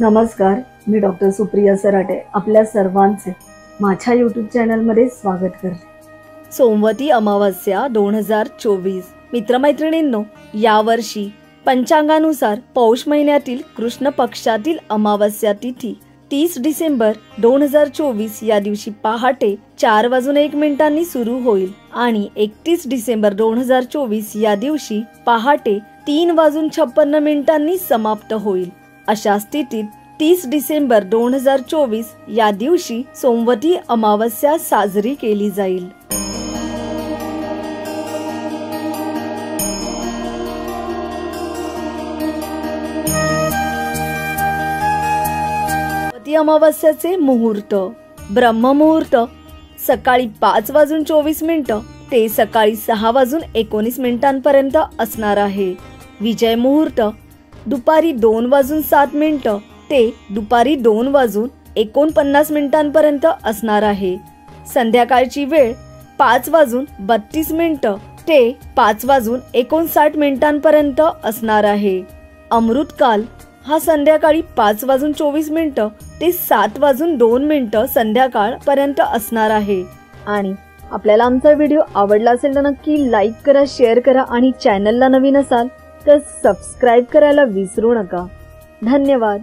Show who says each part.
Speaker 1: नमस्कार, मी डॉक्टर सुप्रिया सराटे आपल्या सर्वांचे माझ्या यूट्यूब चॅनलमध्ये स्वागत करते।
Speaker 2: सोमवती अमावस्या 2024। मित्रमैत्रिणींनो, यावर्षी पंचांगानुसार पौष महिन्यातील कृष्ण पक्षातील अमावस्या तिथी 30 डिसेंबर 2024 या दिवशी पहाटे 4:01 सुरू होईल आणि 31 डिसेंबर 2024 या दिवशी पहाटे 3:56 समाप्त होईल। अशा स्थितीत 30 डिसेंबर 2024 या दिवशी सोमवती अमावस्या साजरी केली जाईल। सोमवती अमावस्याचे मुहूर्त: ब्रह्ममुहूर्त सकाळी 5:24 ते सकाळी 6:19 पर्यंत असणार आहे। विजय मुहूर्त दुपारी 2:07 ते दुपारी 2:49 पर्यंत असणार आहे। संध्याकाळची वेळ 5:32 ते 5:59 पर्यंत असणार आहे। अमृतकाल हा संध्याकाळी 5:24 ते 7:02 संध्याकाळ पर्यंत असणार आहे। आणि आपल्याला आमचा व्हिडिओ आवडला असेल तर नक्की लाईक करा, शेअर करा आणि चॅनलला नवीन असाल तर सबस्क्राइब करायला विसरू नका। धन्यवाद।